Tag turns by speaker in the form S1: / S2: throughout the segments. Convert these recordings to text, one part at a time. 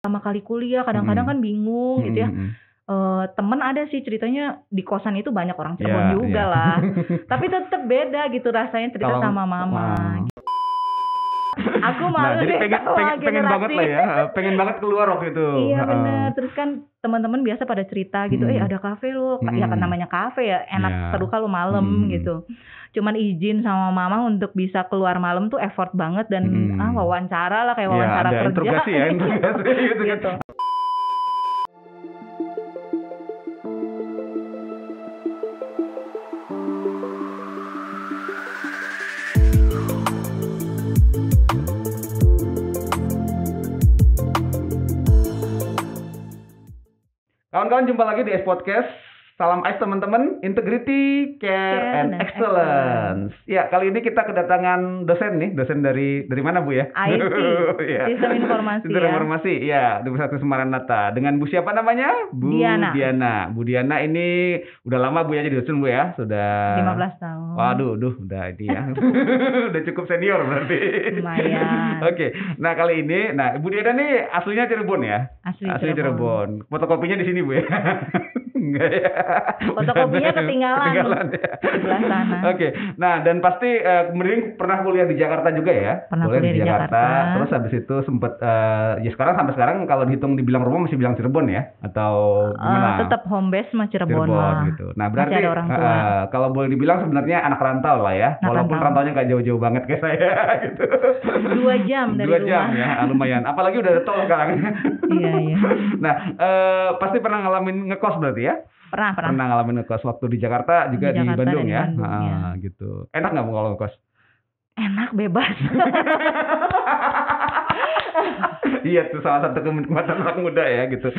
S1: pertama kali kuliah kadang-kadang kan bingung gitu ya. Temen ada sih ceritanya di kosan itu banyak orang Cirebon juga lah. Tapi tetap beda gitu rasanya cerita sama mama. Aku malu
S2: jadi
S1: deh
S2: pengen banget lah ya, pengen banget keluar waktu itu.
S1: Iya bener. Terus kan teman-teman biasa pada cerita gitu, ada kafe loh, ya kan namanya kafe ya, enak seru kalau malam gitu. Cuman izin sama mama untuk bisa keluar malam tuh effort banget dan wawancara lah kayak wawancara
S2: ada
S1: kerja.
S2: interogasi ya, gitu. Kawan-kawan, jumpa lagi di S-Podcast. Salam AIS teman-teman, Integrity, Care, and Excellence. Ya, kali ini kita kedatangan dosen nih, dosen dari mana Bu ya?
S1: IT, Sistem Informasi
S2: Sistem Informasi, ya, Universitas Maranatha. Dengan Bu siapa namanya? Bu Diana. Bu Diana ini udah lama Bu ya jadi dosen Bu ya? Sudah
S1: 15 tahun.
S2: Waduh, udah ini ya. Udah cukup senior berarti.
S1: Lumayan.
S2: Oke, nah kali ini, Bu Diana nih aslinya Cirebon ya?
S1: Asli
S2: Cirebon. Fotokopinya di sini Bu ya? Enggak ya.
S1: Fotokopinya ketinggalan
S2: ya.
S1: Di sebelah sana.
S2: Oke. Nah, dan pasti kemudian pernah kuliah di Jakarta juga ya?
S1: Pernah kuliah di Jakarta.
S2: Terus habis itu sempat ya sampai sekarang kalau dihitung dibilang rumah masih bilang Cirebon ya? Atau gimana?
S1: Tetap home base mah Cirebon lah.
S2: Gitu. Nah, berarti
S1: masih ada orang tua.
S2: Kalau boleh dibilang sebenarnya anak rantau lah ya. Walaupun rantaunya nggak jauh-jauh banget kayak saya gitu.
S1: 2 jam dari rumah.
S2: 2 jam ya, lumayan. Apalagi udah ada tol sekarang.
S1: Iya.
S2: Nah, pasti pernah ngalamin ngekos berarti ya?
S1: Pernah
S2: Ngalamin ngekos waktu di Jakarta juga di Bandung ya.
S1: Ya.
S2: Gitu. Enak nggak kalau ngekos?
S1: Enak, bebas.
S2: Iya, tuh salah satu kenikmatan anak muda ya gitu.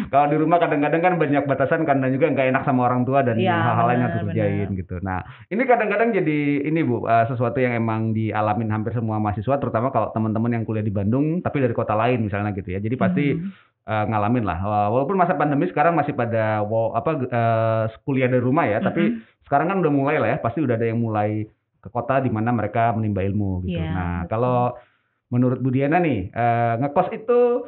S2: Kalau di rumah kadang-kadang kan banyak batasan karena juga nggak enak sama orang tua dan hal-hal lain yang harus kerjain gitu. Nah, ini kadang-kadang jadi ini Bu, sesuatu yang emang dialamin hampir semua mahasiswa, terutama kalau teman-teman yang kuliah di Bandung tapi dari kota lain misalnya gitu ya. Jadi pasti ngalamin lah. Walaupun masa pandemi sekarang masih pada kuliah dari rumah ya, tapi sekarang kan udah mulai lah ya, pasti udah ada yang mulai ke kota di mana mereka menimba ilmu gitu. Nah, kalau menurut Bu Diana nih, ngekos itu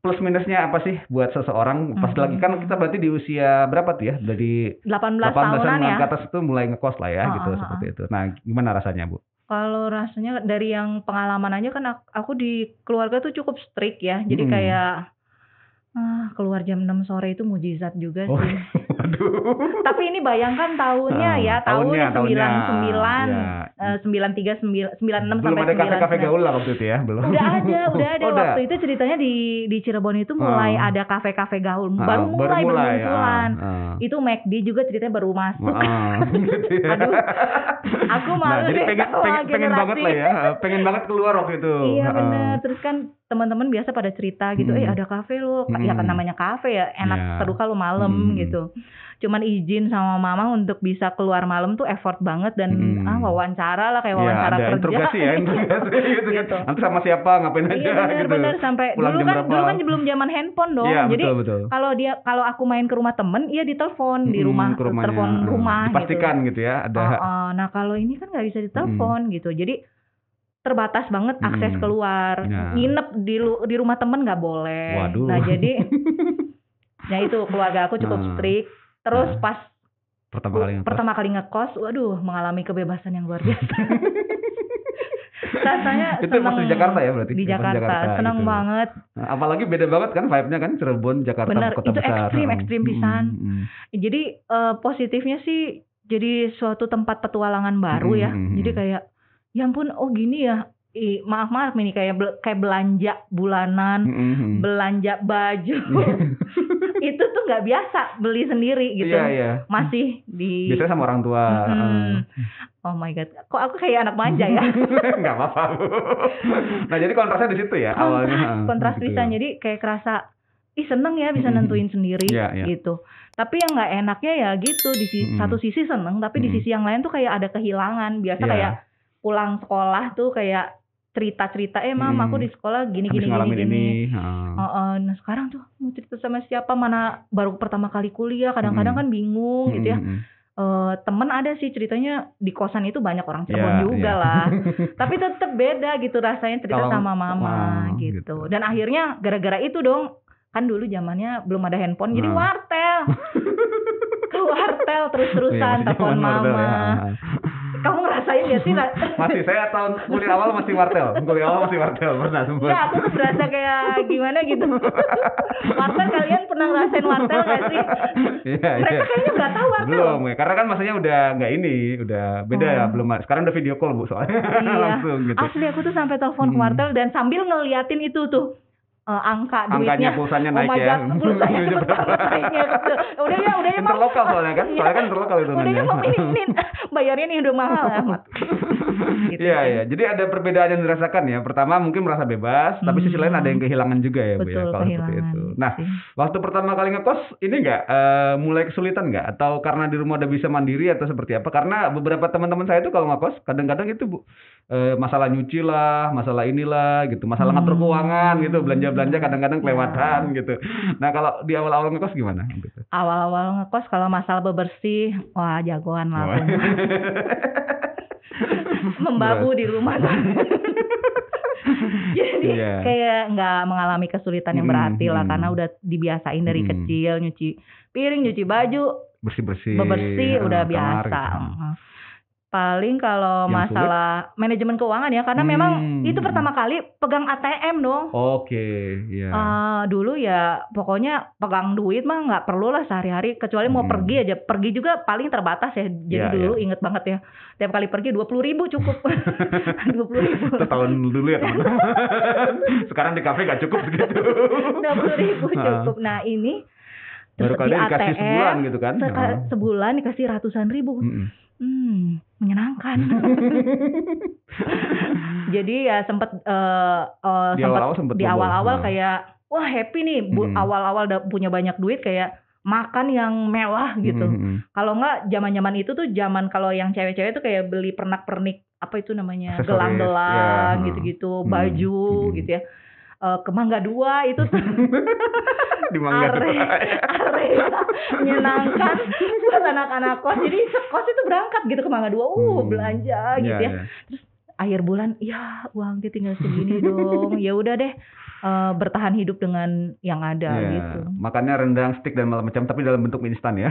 S2: plus minusnya apa sih buat seseorang? Pas lagi kan kita berarti di usia berapa tuh ya? Dari
S1: 18 tahunan ya.
S2: Ke atas itu mulai ngekos lah ya gitu seperti itu. Nah, gimana rasanya Bu?
S1: Kalau rasanya dari yang pengalaman aja kan aku di keluarga tuh cukup strict ya. Jadi kayak keluar jam 6 sore itu mujizat juga sih. Tapi ini bayangkan tahunnya ya, tahun 93 96
S2: belum
S1: sampai 99.
S2: Belum ada kafe gaul lah waktu itu ya, belum.
S1: Udah ada. Waktu itu ceritanya di Cirebon itu mulai ada kafe gaul. Baru mulai bermunculan. Itu McD juga ceritanya baru masuk. Aduh. Aku malu
S2: jadi
S1: deh.
S2: pengen banget lah ya. Pengen banget keluar waktu itu.
S1: Iya benar. Terus kan teman-teman biasa pada cerita gitu, ada kafe loh, ya kan namanya kafe ya, enak seru kalau malam gitu. Cuman izin sama mama untuk bisa keluar malam tuh effort banget dan wawancara lah kayak wawancara kerja.
S2: Interogasi gitu. Nanti sama siapa, ngapain aja gitu.
S1: Bener, sampai dulu kan belum zaman handphone dong.
S2: Ya,
S1: jadi
S2: betul.
S1: kalau aku main ke rumah temen, ditelepon di rumah, telepon rumah
S2: dipastikan gitu ya ada.
S1: Nah kalau ini kan nggak bisa ditelepon gitu. Jadi terbatas banget akses keluar. Nginep di rumah temen nggak boleh.
S2: Waduh.
S1: Nah jadi ya itu keluarga aku cukup strict. Terus pas pertama kali ngekos, waduh, mengalami kebebasan yang luar biasa. Rasanya
S2: itu masih di Jakarta ya berarti?
S1: Di Jakarta, seneng gitu. Banget.
S2: Nah, apalagi beda banget kan vibe-nya kan Cirebon, Jakarta,
S1: bener,
S2: kota besar.
S1: Bener, itu ekstrim pisan. Jadi positifnya sih jadi suatu tempat petualangan baru ya. Jadi kayak, ya ampun, oh gini ya. Maaf ini kayak belanja bulanan, belanja baju. Itu tuh nggak biasa beli sendiri gitu.
S2: Iya.
S1: Masih di
S2: biasanya sama orang tua.
S1: Oh my god, kok aku kayak anak manja ya?
S2: Nggak apa-apa. Nah jadi kontrasnya di situ ya awalnya.
S1: Kontras gitu. Pisan, jadi kayak kerasa seneng ya bisa nentuin sendiri gitu. Tapi yang nggak enaknya ya gitu di satu sisi seneng, tapi di sisi yang lain tuh kayak ada kehilangan. Biasa kayak pulang sekolah tuh kayak cerita-cerita mam aku di sekolah gini. Nah sekarang tuh mau cerita sama siapa, mana baru pertama kali kuliah kadang-kadang kan bingung gitu ya. Temen ada sih ceritanya di kosan itu banyak orang Cirebon juga lah. Tapi tetap beda gitu rasanya cerita sama mama gitu. Dan akhirnya gara-gara itu dong, kan dulu zamannya belum ada handphone, jadi wartel. Ke wartel terus-terusan telepon mama. Kamu ngerasain gak sih?
S2: Masih, saya tahun kuliah awal masih wartel. Pernah sempat.
S1: Ya, aku tuh berasa kayak gimana gitu. Wartel, kalian pernah ngerasain wartel gak sih? Mereka kayaknya gak tahu wartel.
S2: Belum ya, karena kan masanya udah gak ini, udah beda ya, belum. Sekarang udah video call Bu soalnya. Langsung gitu.
S1: Asli aku tuh sampai telepon ke wartel dan sambil ngeliatin itu tuh. Angkanya
S2: pulsanya naik ya.
S1: Pulsanya naiknya. Udah ya
S2: interlokal soalnya kan. Soalnya kan interlokal itu
S1: namanya. Udah ya ini bayarnya nih udah mahal amat.
S2: Iya. Jadi ada perbedaan yang dirasakan ya. Pertama mungkin merasa bebas, tapi sisi lain ada yang kehilangan juga ya Bu ya kalau seperti itu. Nah, waktu pertama kali ngekos ini enggak mulai kesulitan enggak atau karena di rumah udah bisa mandiri atau seperti apa? Karena beberapa teman-teman saya itu kalau ngekos kadang-kadang itu Bu masalah nyuci lah, masalah inilah gitu, masalah ngatur keuangan gitu, belanja kadang-kadang kelewatan gitu. Nah kalau di awal-awal ngekos gimana? Gitu.
S1: Awal-awal ngekos kalau masalah bebersih, wah jagoan lah. Membabu di rumah. Jadi kayak nggak mengalami kesulitan yang berarti lah karena udah dibiasain dari kecil nyuci piring, nyuci baju, bebersih udah biasa. Gitu. Paling kalau yang masalah sulit? Manajemen keuangan ya, karena memang itu pertama kali pegang ATM dong. Dulu ya pokoknya pegang duit mah nggak perlu lah sehari-hari, kecuali mau pergi aja. Pergi juga paling terbatas ya. Jadi dulu inget banget ya, tiap kali pergi 20.000 cukup. 20.000.
S2: Itu tahun dulu ya teman-teman. Sekarang di kafe nggak cukup segitu.
S1: 20.000 cukup. Nah ini
S2: baru kali dikasih sebulan gitu kan?
S1: Sebulan dikasih ratusan ribu. Menyenangkan. Jadi ya sempat di awal-awal kayak wah happy nih, awal-awal punya banyak duit kayak makan yang mewah gitu. Kalau enggak zaman-zaman itu tuh zaman kalau yang cewek-cewek tuh kayak beli pernak-pernik apa itu namanya, gelang-gelang gitu-gitu, baju gitu ya. Ke Mangga 2 itu
S2: di Mangga 2
S1: area menyenangkan buat anak-anak kos. Jadi kos itu berangkat gitu ke Mangga 2 belanja gitu ya. Terus akhir bulan ya uangnya tinggal segini dong. Ya udah deh bertahan hidup dengan yang ada gitu.
S2: Makannya rendang, steak dan macam tapi dalam bentuk mie instan ya.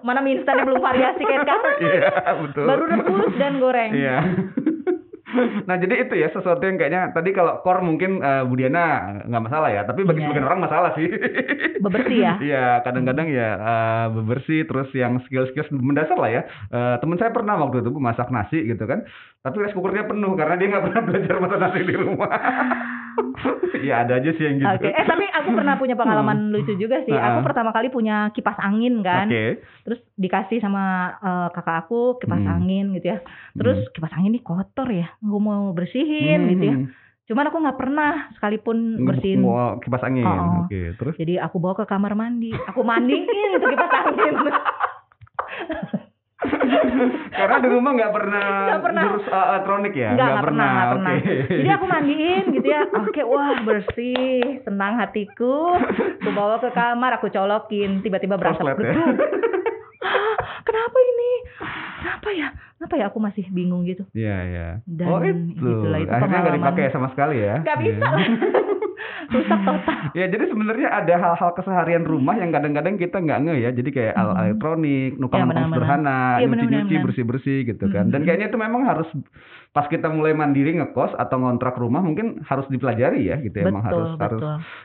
S1: Mana mie instan yang belum variasi kayak sekarang.
S2: Iya, betul.
S1: Baru rebus dan goreng.
S2: Iya. Nah jadi itu ya sesuatu yang kayaknya tadi kalau core mungkin Bu Diana nggak masalah ya, tapi bagi sebagian orang masalah sih.
S1: Bebersih ya?
S2: Iya kadang-kadang ya bebersih, terus yang skill-skill mendasar lah ya. Temen saya pernah waktu itu masak nasi gitu kan, tapi rice cookernya penuh karena dia nggak pernah belajar masak nasi di rumah. Iya ada aja sih yang gitu.
S1: Tapi aku pernah punya pengalaman lucu juga sih. Aku pertama kali punya kipas angin kan. Terus dikasih sama kakak aku kipas angin gitu ya. Terus kipas angin ini kotor ya, gue mau bersihin gitu ya. Cuman aku nggak pernah sekalipun bersihin
S2: kipas angin. Terus?
S1: Jadi aku bawa ke kamar mandi, aku mandiin itu kipas angin.
S2: Karena di rumah nggak pernah ngurus elektronik ya?
S1: Nggak pernah. Jadi aku mandiin gitu ya. Wah bersih, senang hatiku. Aku bawa ke kamar, aku colokin, tiba-tiba berasap gedung. Kenapa ini? Kenapa ya? Aku masih bingung gitu.
S2: Iya.
S1: Dan
S2: itu akhirnya nggak dipakai sama sekali ya?
S1: Nggak bisa lah. Rusak total.
S2: Ya jadi sebenarnya ada hal-hal keseharian rumah yang kadang-kadang kita nggak ngeh ya. Jadi kayak alat elektronik, numpang sederhana, nyuci-nyuci, bersih-bersih gitu kan. Dan kayaknya itu memang harus pas kita mulai mandiri ngekos atau ngontrak rumah mungkin harus dipelajari ya gitu. Emang harus.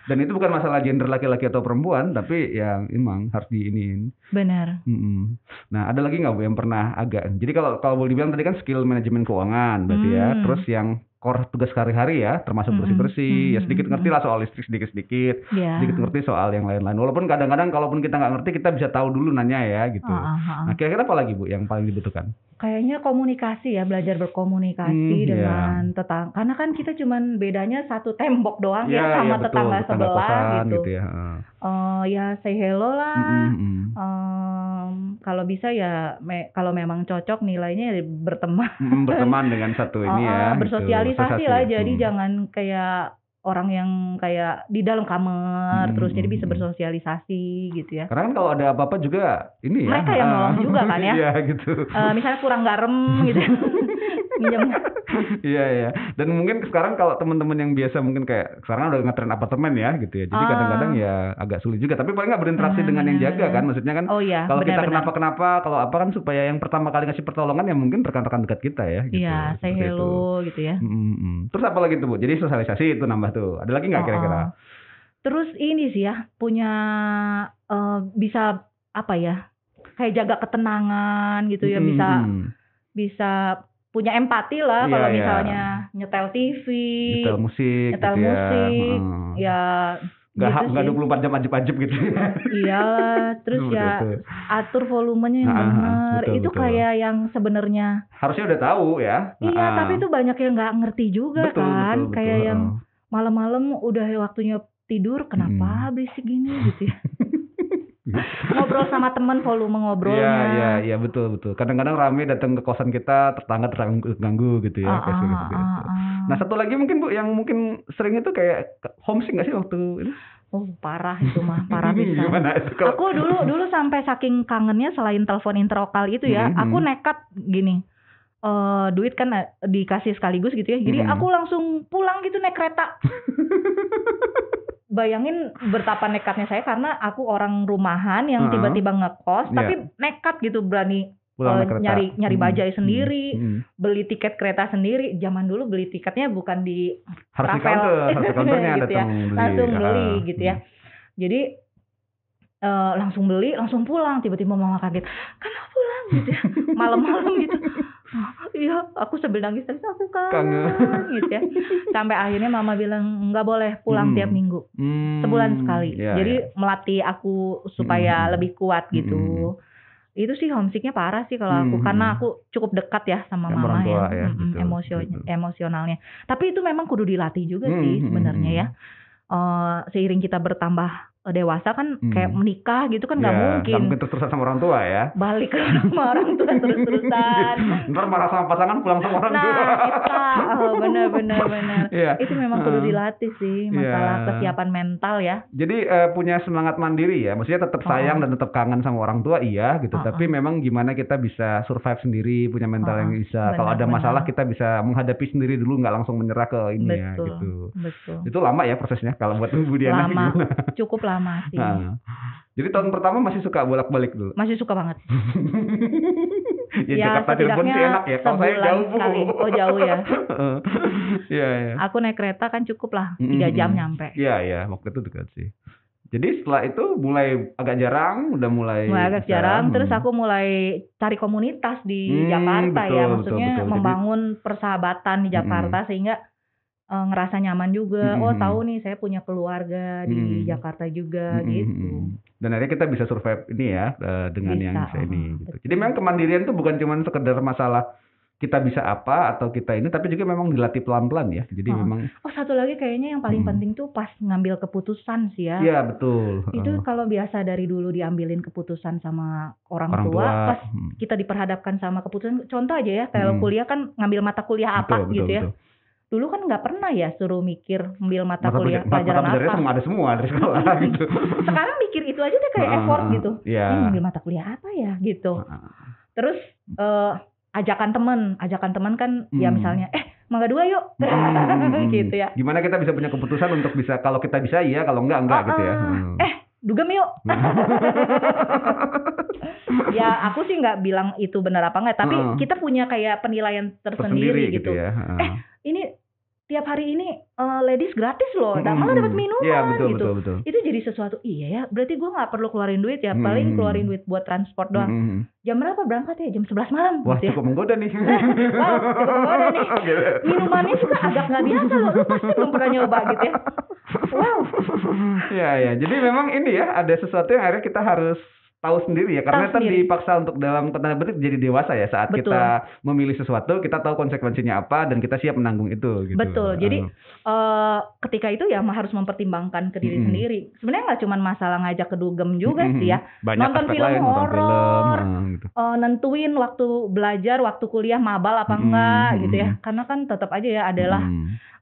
S2: Dan itu bukan masalah gender laki-laki atau perempuan, tapi ya emang harus diiniin.
S1: Benar.
S2: Nah ada lagi nggak Bu yang pernah agak? Jadi kalau boleh dibilang tadi kan skill manajemen keuangan berarti ya. Terus yang core tugas sehari-hari ya, termasuk bersih-bersih, ya sedikit ngerti lah soal listrik sedikit-sedikit, sedikit ngerti soal yang lain-lain. Walaupun kadang-kadang kalaupun kita nggak ngerti, kita bisa tahu dulu nanya ya gitu. Nah kira-kira apa lagi Bu yang paling dibutuhkan?
S1: Kayaknya komunikasi ya, belajar berkomunikasi dengan tetangga. Karena kan kita cuman bedanya satu tembok doang ya sama tetangga sebelah gitu. Ya say hello lah. Kalau bisa ya kalau memang cocok nilainya ya berteman.
S2: Berteman dengan satu ini ya.
S1: Bersosialisasi lah, jadi jangan kayak orang yang kayak di dalam kamar terus jadi bisa bersosialisasi gitu ya.
S2: Karena kan kalau ada apa-apa juga ini ya.
S1: Mereka yang nolong juga kan ya.
S2: Iya gitu.
S1: Misalnya kurang garam gitu. Minjem.
S2: Iya. Dan mungkin sekarang kalau teman-teman yang biasa mungkin kayak sekarang udah ngetren apartemen ya gitu ya. Jadi kadang-kadang ya agak sulit juga. Tapi paling nggak berinteraksi dengan yang jaga kan. Maksudnya kan kalau kita kenapa-kenapa, kalau apa kan supaya yang pertama kali ngasih pertolongan ya mungkin rekan-rekan dekat kita ya. Gitu.
S1: Iya, say hello gitu ya.
S2: Terus apa lagi tuh Bu? Jadi sosialisasi itu nambah tuh. Ada lagi nggak kira-kira?
S1: Terus ini sih ya punya bisa apa ya? Kayak jaga ketenangan gitu ya, bisa punya empati lah kalau misalnya nyetel TV,
S2: nyetel musik,
S1: ya
S2: nggak 24 jam ajib-ajib gitu.
S1: Iyalah, terus ya atur volumenya yang benar. Itu kayak yang sebenarnya
S2: harusnya udah tahu ya.
S1: Iya, tapi itu banyak yang nggak ngerti juga kan. Kayak yang malam-malam udah waktunya tidur, kenapa berisik gini gitu ya. Ngobrol sama teman volume ngobrolnya.
S2: Iya betul. Kadang-kadang rame datang ke kosan kita, tetangga terganggu gitu ya. Nah satu lagi mungkin Bu yang mungkin sering itu kayak homesick nggak sih waktu ini?
S1: Oh parah itu mah, parah bisa.
S2: Gimana itu
S1: Aku dulu sampai saking kangennya selain telepon interlokal itu ya, aku nekat gini. Duit kan dikasih sekaligus gitu ya. Jadi aku langsung pulang gitu naik kereta. Bayangin betapa nekatnya saya karena aku orang rumahan yang tiba-tiba ngekos tapi nekat gitu berani nyari bajai sendiri, beli tiket kereta sendiri. Zaman dulu beli tiketnya bukan di travel gitu ya. Langsung beli gitu ya. Jadi langsung beli, langsung pulang. Tiba-tiba mama kaget, kenapa pulang gitu ya, malam-malam gitu. Iya, aku sambil nangis aku kangen gitu ya. Sampai akhirnya mama bilang nggak boleh pulang tiap minggu, sebulan sekali. Jadi melatih aku supaya lebih kuat gitu. Itu sih homesicknya parah sih kalau aku, karena aku cukup dekat ya sama mama ya, emosionalnya. Tapi itu memang kudu dilatih juga sih sebenarnya ya. Seiring kita bertambah dewasa kan kayak menikah gitu kan nggak mungkin.
S2: Nggak mungkin terus-terusan sama orang tua ya.
S1: Balik ke sama orang tua terus-terusan.
S2: Ntar marah sama pasangan pulang sama orang tua.
S1: Benar. Itu memang perlu dilatih sih masalah kesiapan mental ya.
S2: Jadi punya semangat mandiri ya. Maksudnya tetap sayang dan tetap kangen sama orang tua iya gitu. Tapi memang gimana kita bisa survive sendiri, punya mental yang bisa. Kalau ada masalah kita bisa menghadapi sendiri dulu, nggak langsung menyerah ke ini ya gitu.
S1: Betul.
S2: Itu lama ya prosesnya kalau buat Bu Diana.
S1: Lama, cukup lama sih.
S2: Jadi tahun pertama masih suka bolak-balik dulu?
S1: Masih suka banget.
S2: Ya Jakarta Cirebon sih enak ya. Kalau saya jauh
S1: sekali. Oh jauh ya.
S2: Iya.
S1: Aku naik kereta kan cukup lah 3 jam nyampe.
S2: Iya, waktu itu dekat sih. Jadi setelah itu mulai agak jarang, udah mulai
S1: agak jarang. Terus aku mulai cari komunitas di Jakarta ya. Maksudnya membangun persahabatan di Jakarta sehingga ngerasa nyaman juga. Tahu nih saya punya keluarga di Jakarta juga gitu.
S2: Dan akhirnya kita bisa survive ini ya dengan yang bisa ini gitu. Jadi memang kemandirian itu bukan cuma sekedar masalah kita bisa apa atau kita ini, tapi juga memang dilatih pelan-pelan ya. Jadi memang
S1: satu lagi kayaknya yang paling penting tuh pas ngambil keputusan sih ya.
S2: Iya betul.
S1: Itu kalau biasa dari dulu diambilin keputusan sama orang tua, pas kita diperhadapkan sama keputusan, contoh aja ya, kalau kuliah kan ngambil mata kuliah apa gitu ya. Dulu kan nggak pernah ya suruh mikir ambil mata kuliah pelajaran apa.
S2: Mata ada semua dari sekolah gitu.
S1: Sekarang mikir itu aja deh kayak effort gitu. Ini ambil mata kuliah apa ya gitu. Terus ajakan teman kan ya misalnya Mangga 2 yuk gitu ya.
S2: Gimana kita bisa punya keputusan untuk bisa, kalau kita bisa iya, kalau enggak gitu ya.
S1: Dugem yuk. Ya aku sih nggak bilang itu benar apa enggak, tapi kita punya kayak penilaian tersendiri gitu ya. Ini tiap hari ini ladies gratis loh, malah dapat minuman gitu. Betul. Itu jadi sesuatu, iya ya, berarti gue nggak perlu keluarin duit ya, paling keluarin duit buat transport doang. Jam berapa berangkat ya? Jam 11 malam.
S2: Wah
S1: gitu
S2: cukup menggoda nih.
S1: Cukup menggoda nih. Minumannya juga agak nggak biasa loh, lu pasti belum pernah nyoba gitu ya. Wow.
S2: Ya, jadi memang ini ya, ada sesuatu yang akhirnya kita harus tahu sendiri ya, karena kan dipaksa untuk dalam tanda petik jadi dewasa ya, saat kita memilih sesuatu kita tahu konsekuensinya apa dan kita siap menanggung itu gitu.
S1: Betul. Jadi ketika itu ya harus mempertimbangkan ke diri sendiri. Sebenarnya nggak cuma masalah ngajak ke dugem juga sih ya.
S2: Banyak
S1: nonton film horor, gitu. Nentuin waktu belajar, waktu kuliah mabal apa enggak gitu ya. Karena kan tetap aja ya adalah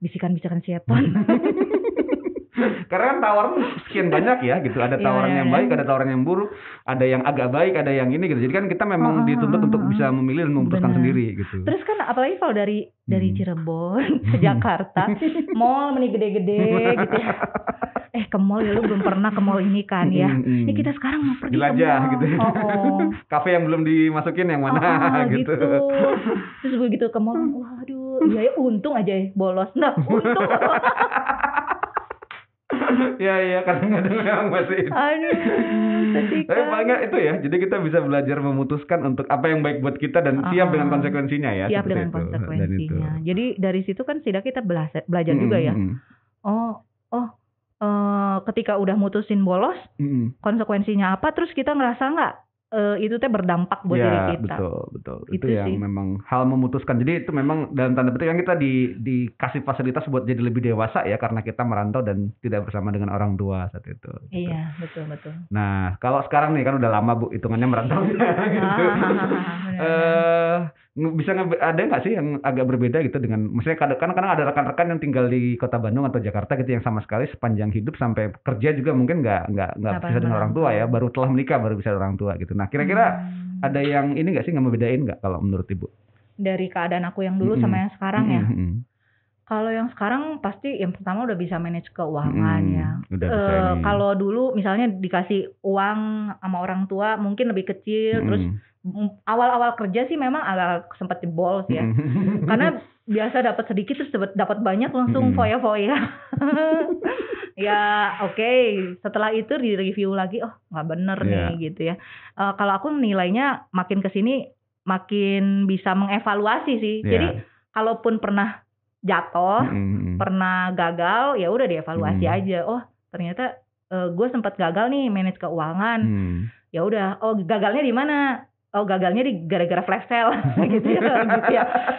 S1: bisikan-bisikan setan.
S2: Karena kan tawaran sekian banyak ya gitu. Ada tawaran yang baik, ada tawaran yang buruk, ada yang agak baik, ada yang ini gitu. Jadi kan kita memang dituntut untuk bisa memilih dan memutuskan sendiri gitu.
S1: Terus kan apalagi kalau dari Cirebon ke Jakarta, mall meni gede-gede gitu ya. Ke mall ya, lu belum pernah ke mall ini kan ya. Ini kita sekarang mau pergi ke mall.
S2: Gitu. Kafe yang belum dimasukin yang mana gitu.
S1: Terus begitu ke mall, waduh, ya untung aja ya bolos. Nah, untung.
S2: Iya, kadang-kadang memang masih. Tapi paling nggak itu ya. Jadi kita bisa belajar memutuskan untuk apa yang baik buat kita dan siap dengan konsekuensinya ya.
S1: Siap dengan konsekuensinya. Jadi dari situ kan setidaknya kita belajar juga ya. Ketika udah mutusin bolos, konsekuensinya apa? Terus kita ngerasa nggak itu teh berdampak buat diri kita.
S2: Betul. Itu yang memang hal memutuskan. Jadi itu memang dalam tanda petik kan kita dikasih fasilitas buat jadi lebih dewasa ya, karena kita merantau dan tidak bersama dengan orang tua saat itu. Gitu.
S1: Iya, betul.
S2: Nah, kalau sekarang nih kan udah lama Bu hitungannya merantau gitu. Bisa ada nggak sih yang agak berbeda gitu dengan, maksudnya kadang-kadang ada rekan-rekan yang tinggal di Kota Bandung atau Jakarta gitu yang sama sekali sepanjang hidup sampai kerja juga mungkin nggak bisa dengan orang tua ya, baru telah menikah baru bisa orang tua gitu. Nah, kira-kira ada yang ini nggak sih, nggak membedain nggak kalau menurut Ibu?
S1: Dari keadaan aku yang dulu sama yang sekarang ya. Kalau yang sekarang pasti yang pertama udah bisa manage keuangan ya. Kalau dulu misalnya dikasih uang sama orang tua mungkin lebih kecil, terus awal-awal kerja sih memang agak sempat jebol sih ya. Karena biasa dapat sedikit terus dapat banyak langsung foya-foya. Ya oke. Setelah itu di review lagi, nggak bener nih gitu ya. Kalau aku nilainya makin kesini makin bisa mengevaluasi sih. Jadi kalaupun pernah jatuh, pernah gagal, ya udah dievaluasi aja. Ternyata gue sempat gagal nih manage keuangan. Ya udah, gagalnya di mana? Gagalnya di gara-gara flash sale gitu ya.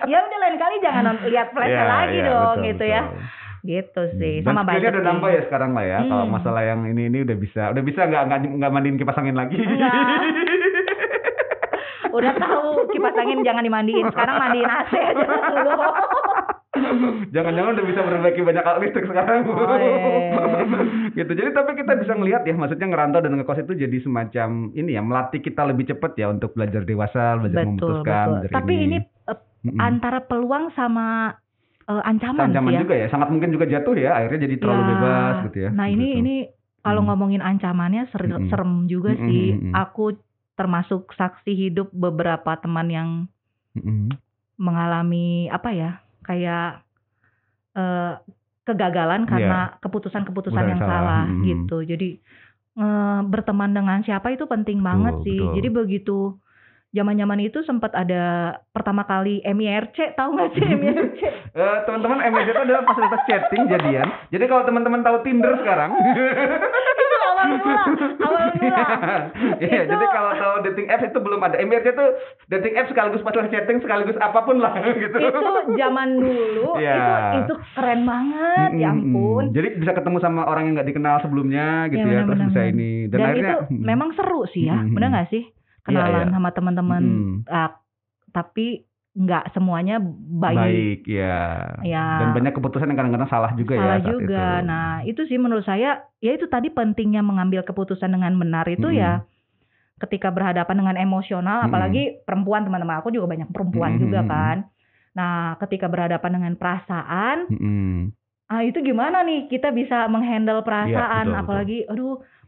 S1: Ya udah lain kali jangan lihat flash sale lagi dong betul, gitu ya. Gitu sih.
S2: Dan
S1: sama
S2: skillnya udah nambah ya sekarang lah ya. Kalau masalah yang ini udah bisa nggak mandiin kipas angin lagi.
S1: Udah tahu kipas angin jangan dimandiin, sekarang mandiin AC aja dulu.
S2: Jangan-jangan udah bisa memperbaiki banyak alat listrik sekarang. Gitu. Jadi tapi kita bisa ngelihat ya, maksudnya ngerantau dan ngekos itu jadi semacam ini ya, melatih kita lebih cepat ya untuk belajar dewasa, belajar memutuskan.
S1: Tapi ini antara peluang sama ancaman sih ya.
S2: Juga ya, sangat mungkin juga jatuh ya, akhirnya jadi terlalu bebas gitu ya.
S1: Nah ini kalau ngomongin ancamannya serem juga sih. Aku termasuk saksi hidup beberapa teman yang mengalami kayak kegagalan karena keputusan-keputusan yang salah gitu. Jadi berteman dengan siapa itu penting banget sih. Betul. Jadi begitu zaman-zaman itu sempat ada pertama kali MIRC, tahu nggak sih MIRC?
S2: Teman-teman, MIRC itu adalah fasilitas chatting jadian. Jadi kalau teman-teman tahu Tinder sekarang,
S1: itu awal mula.
S2: Iya, jadi kalau tahu dating apps itu belum ada. MIRC itu dating apps sekaligus fasilitas chatting sekaligus apapun lah gitu.
S1: Itu zaman dulu, itu keren banget, ya ampun.
S2: Jadi bisa ketemu sama orang yang nggak dikenal sebelumnya gitu ya, terus bisa ini.
S1: Dan akhirnya, itu memang seru sih ya, benar nggak sih? Kenalan sama teman-teman, tapi nggak semuanya baik ya.
S2: Dan banyak keputusan yang kadang-kadang salah juga
S1: salah juga. Itu. Nah itu sih menurut saya, ya itu tadi pentingnya mengambil keputusan dengan benar itu ya ketika berhadapan dengan emosional, apalagi perempuan, teman-teman aku juga banyak perempuan juga kan. Nah ketika berhadapan dengan perasaan, itu gimana nih kita bisa menghandle perasaan, apalagi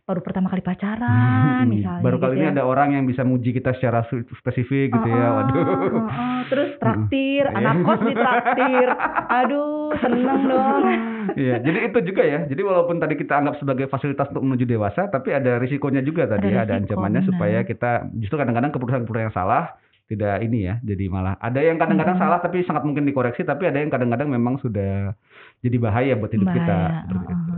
S1: baru pertama kali pacaran misalnya.
S2: Baru kali ini ada orang yang bisa muji kita secara spesifik gitu ya. Waduh.
S1: Terus traktir, anak kos ditraktir. Aduh, seneng dong.
S2: Iya, jadi itu juga ya. Jadi walaupun tadi kita anggap sebagai fasilitas untuk menuju dewasa, tapi ada risikonya juga tadi ya, ada ancamannya supaya kita justru kadang-kadang keputusan-keputusan yang salah tidak ini ya. Jadi malah ada yang kadang-kadang salah tapi sangat mungkin dikoreksi, tapi ada yang kadang-kadang memang sudah jadi bahaya buat hidup kita. Seperti itu.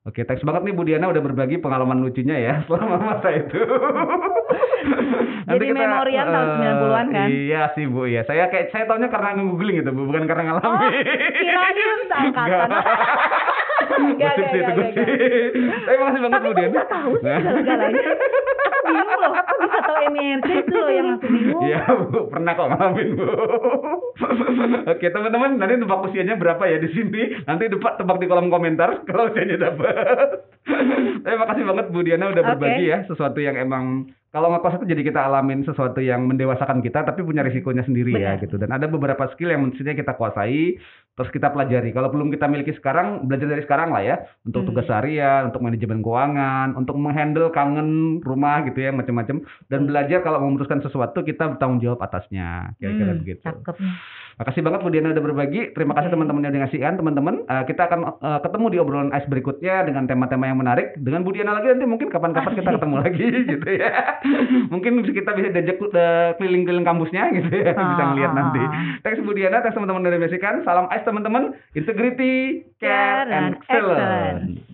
S2: Oke, thanks banget nih Bu Diana udah berbagi pengalaman lucunya ya selama masa itu.
S1: Jadi memorial tahun 90-an kan?
S2: Iya sih Bu, ya. Saya taunya karena nge-googling itu Bu, bukan karena ngalamin.
S1: Kirain seangkatan.
S2: Gosip. Tapi makasih banget Bu Diana.
S1: Tapi kok bisa tahu sih segala-galanya? bingung loh, kok bisa tahu MIRC itu loh yang aku bingung.
S2: Iya Bu, pernah kok ngalamin Bu. Oke teman-teman, nanti tebak usianya berapa ya di sini? Nanti tebak di kolom komentar kalau usianya dapat. Terima kasih banget Bu Diana udah berbagi ya, sesuatu yang emang kalau ngekos itu jadi kita alamin sesuatu yang mendewasakan kita tapi punya risikonya sendiri. Benar. Ya gitu. Dan ada beberapa skill yang mestinya kita kuasai terus kita pelajari. Kalau belum kita miliki sekarang, belajar dari sekarang lah ya. Untuk tugas harian, untuk manajemen keuangan, untuk menghandle kangen rumah gitu ya, macam-macam. Dan belajar kalau memutuskan sesuatu kita bertanggung jawab atasnya. Kira-kira begitu.
S1: Cakep.
S2: Makasih banget Bu Diana udah berbagi. Terima kasih teman-teman yang udah ngasihkan. Teman-teman, kita akan ketemu di obrolan ice berikutnya dengan tema-tema yang menarik. Dengan Bu Diana lagi nanti mungkin kapan-kapan kita ketemu lagi gitu ya. Mungkin kita bisa diajak keliling-keliling kampusnya gitu ya. Bisa ngeliat nanti. Thanks Bu Diana, thanks teman-teman yang udah ngasihkan. Salam ice teman-teman. Integrity, care, and excellence.